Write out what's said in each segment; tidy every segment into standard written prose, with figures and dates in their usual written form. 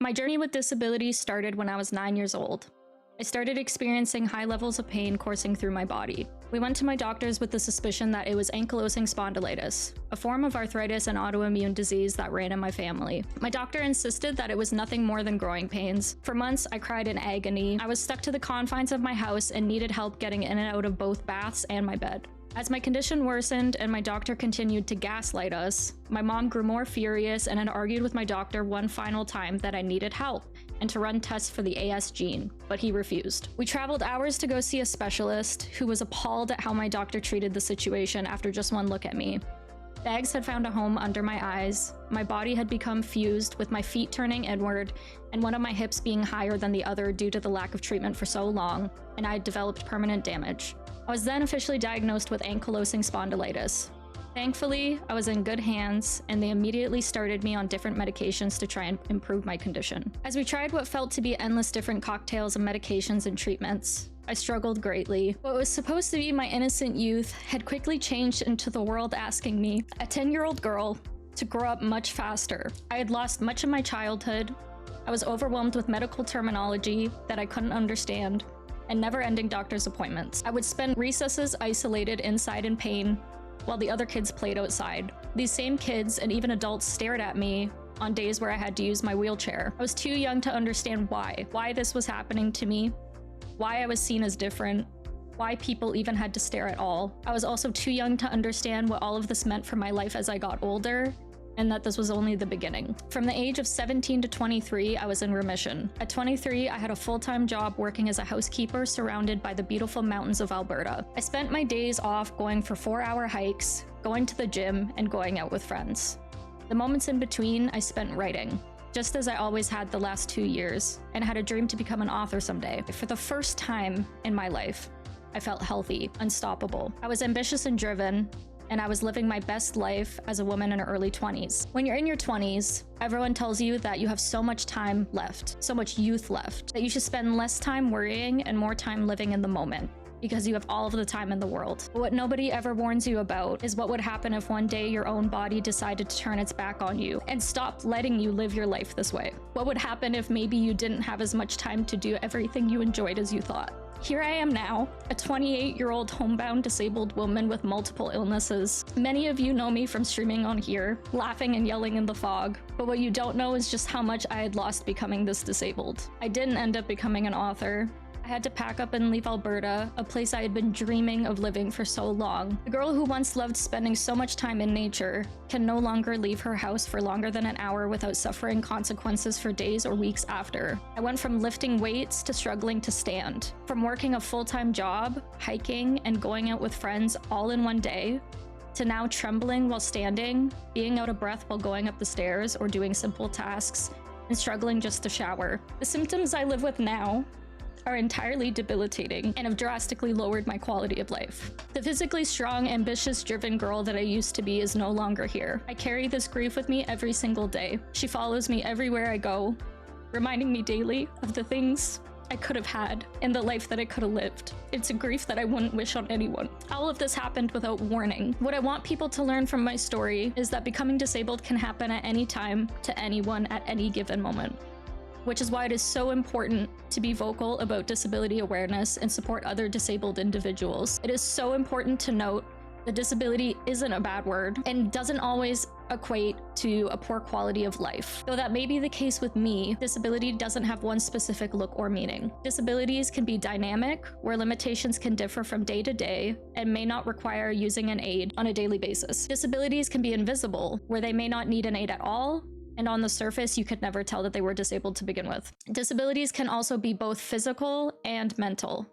My journey with disability started when I was 9 years old. I started experiencing high levels of pain coursing through my body. We went to my doctors with the suspicion that it was ankylosing spondylitis, a form of arthritis and autoimmune disease that ran in my family. My doctor insisted that it was nothing more than growing pains. For months, I cried in agony. I was stuck to the confines of my house and needed help getting in and out of both baths and my bed. As my condition worsened and my doctor continued to gaslight us, my mom grew more furious and had argued with my doctor one final time that I needed help and to run tests for the AS gene, but he refused. We traveled hours to go see a specialist who was appalled at how my doctor treated the situation after just one look at me. Bags had found a home under my eyes, my body had become fused with my feet turning inward and one of my hips being higher than the other due to the lack of treatment for so long, and I had developed permanent damage. I was then officially diagnosed with ankylosing spondylitis. Thankfully, I was in good hands, and they immediately started me on different medications to try and improve my condition. As we tried what felt to be endless different cocktails of medications and treatments, I struggled greatly. What was supposed to be my innocent youth had quickly changed into the world asking me, a 10-year-old girl, to grow up much faster. I had lost much of my childhood. I was overwhelmed with medical terminology that I couldn't understand, and never-ending doctor's appointments. I would spend recesses isolated inside in pain, while the other kids played outside. These same kids and even adults stared at me on days where I had to use my wheelchair. I was too young to understand why this was happening to me, why I was seen as different, why people even had to stare at all. I was also too young to understand what all of this meant for my life as I got older, and that this was only the beginning. From the age of 17 to 23, I was in remission. At 23, I had a full-time job working as a housekeeper surrounded by the beautiful mountains of Alberta. I spent my days off going for 4-hour hikes, going to the gym, and going out with friends. The moments in between, I spent writing, just as I always had the last 2 years, and had a dream to become an author someday. For the first time in my life, I felt healthy, unstoppable. I was ambitious and driven, and I was living my best life as a woman in her early 20s. When you're in your 20s, everyone tells you that you have so much time left, so much youth left, that you should spend less time worrying and more time living in the moment, because you have all of the time in the world. But what nobody ever warns you about is what would happen if one day your own body decided to turn its back on you and stop letting you live your life this way. What would happen if maybe you didn't have as much time to do everything you enjoyed as you thought? Here I am now, a 28-year-old homebound disabled woman with multiple illnesses. Many of you know me from streaming on here, laughing and yelling in the fog, but what you don't know is just how much I had lost becoming this disabled. I didn't end up becoming an author. I had to pack up and leave Alberta, a place I had been dreaming of living for so long. The girl who once loved spending so much time in nature can no longer leave her house for longer than an hour without suffering consequences for days or weeks after. I went from lifting weights to struggling to stand, from working a full-time job, hiking, and going out with friends all in one day, to now trembling while standing, being out of breath while going up the stairs or doing simple tasks, and struggling just to shower. The symptoms I live with now are entirely debilitating and have drastically lowered my quality of life. The physically strong, ambitious, driven girl that I used to be is no longer here. I carry this grief with me every single day. She follows me everywhere I go, reminding me daily of the things I could have had and the life that I could have lived. It's a grief that I wouldn't wish on anyone. All of this happened without warning. What I want people to learn from my story is that becoming disabled can happen at any time to anyone at any given moment, which is why it is so important to be vocal about disability awareness and support other disabled individuals. It is so important to note that disability isn't a bad word and doesn't always equate to a poor quality of life. Though that may be the case with me, disability doesn't have one specific look or meaning. Disabilities can be dynamic, where limitations can differ from day to day and may not require using an aid on a daily basis. Disabilities can be invisible, where they may not need an aid at all, and on the surface, you could never tell that they were disabled to begin with. Disabilities can also be both physical and mental.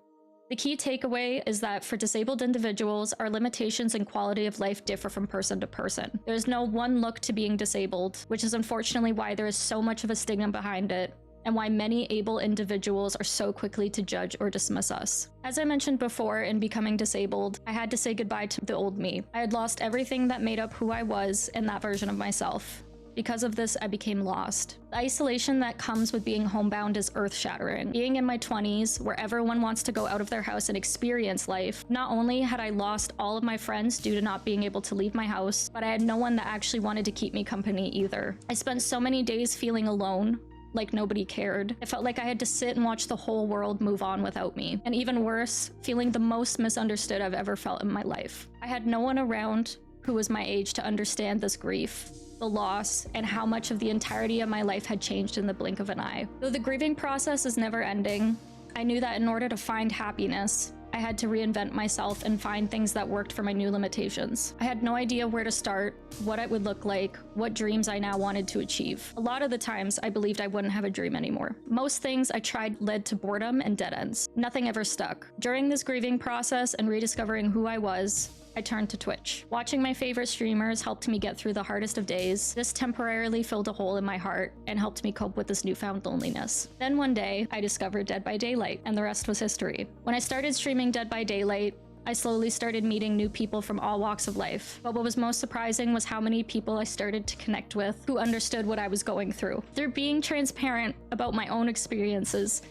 The key takeaway is that for disabled individuals, our limitations and quality of life differ from person to person. There's no one look to being disabled, which is unfortunately why there is so much of a stigma behind it, and why many able individuals are so quickly to judge or dismiss us. As I mentioned before, in becoming disabled, I had to say goodbye to the old me. I had lost everything that made up who I was in that version of myself. Because of this, I became lost. The isolation that comes with being homebound is earth-shattering. Being in my 20s, where everyone wants to go out of their house and experience life, not only had I lost all of my friends due to not being able to leave my house, but I had no one that actually wanted to keep me company either. I spent so many days feeling alone, like nobody cared. It felt like I had to sit and watch the whole world move on without me. And even worse, feeling the most misunderstood I've ever felt in my life. I had no one around who was my age to understand this grief, the loss, and how much of the entirety of my life had changed in the blink of an eye. Though the grieving process is never ending, I knew that in order to find happiness, I had to reinvent myself and find things that worked for my new limitations. I had no idea where to start, what it would look like, what dreams I now wanted to achieve. A lot of the times, I believed I wouldn't have a dream anymore. Most things I tried led to boredom and dead ends. Nothing ever stuck. During this grieving process and rediscovering who I was, I turned to Twitch. Watching my favorite streamers helped me get through the hardest of days. This temporarily filled a hole in my heart and helped me cope with this newfound loneliness. Then one day, I discovered Dead by Daylight, and the rest was history. When I started streaming Dead by Daylight, I slowly started meeting new people from all walks of life. But what was most surprising was how many people I started to connect with who understood what I was going through. Through being transparent about my own experiences,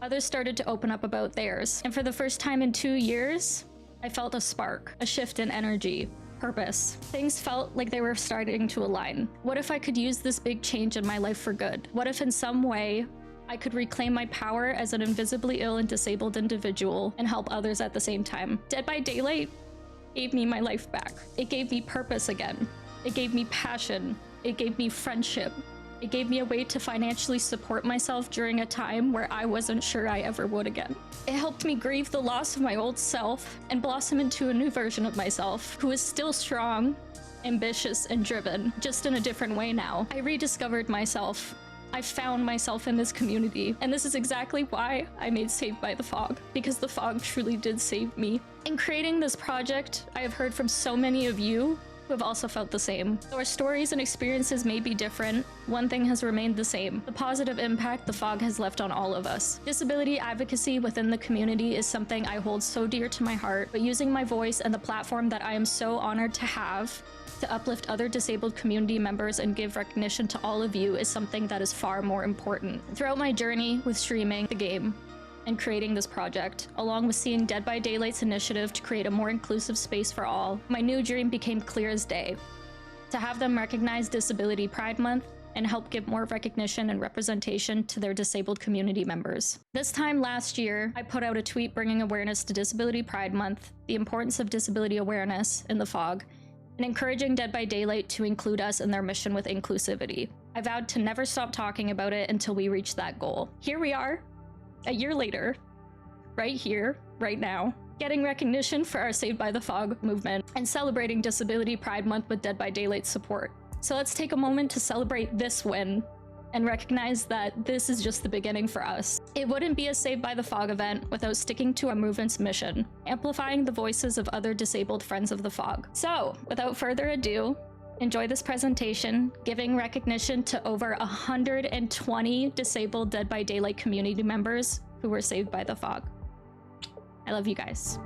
others started to open up about theirs. And for the first time in 2 years, I felt a spark, a shift in energy, purpose. Things felt like they were starting to align. What if I could use this big change in my life for good? What if in some way I could reclaim my power as an invisibly ill and disabled individual and help others at the same time? Dead by Daylight gave me my life back. It gave me purpose again. It gave me passion. It gave me friendship. It gave me a way to financially support myself during a time where I wasn't sure I ever would again. It helped me grieve the loss of my old self and blossom into a new version of myself who is still strong, ambitious, and driven, just in a different way now. I rediscovered myself. I found myself in this community, and this is exactly why I made Saved by the Fog, because the fog truly did save me. In creating this project, I have heard from so many of you who have also felt the same. Though our stories and experiences may be different, one thing has remained the same: the positive impact the fog has left on all of us. Disability advocacy within the community is something I hold so dear to my heart, but using my voice and the platform that I am so honored to have to uplift other disabled community members and give recognition to all of you is something that is far more important. Throughout my journey with streaming the game, and creating this project, along with seeing Dead by Daylight's initiative to create a more inclusive space for all, my new dream became clear as day: to have them recognize Disability Pride Month and help give more recognition and representation to their disabled community members. This time last year, I put out a tweet bringing awareness to Disability Pride Month, the importance of disability awareness in the fog, and encouraging Dead by Daylight to include us in their mission with inclusivity. I vowed to never stop talking about it until we reached that goal. Here we are, a year later, right here, right now, getting recognition for our Saved by the Fog movement and celebrating Disability Pride Month with Dead by Daylight support. So let's take a moment to celebrate this win and recognize that this is just the beginning for us. It wouldn't be a Saved by the Fog event without sticking to our movement's mission, amplifying the voices of other disabled friends of the fog. So, without further ado, enjoy this presentation, giving recognition to over 120 disabled Dead by Daylight community members who were saved by the fog. I love you guys.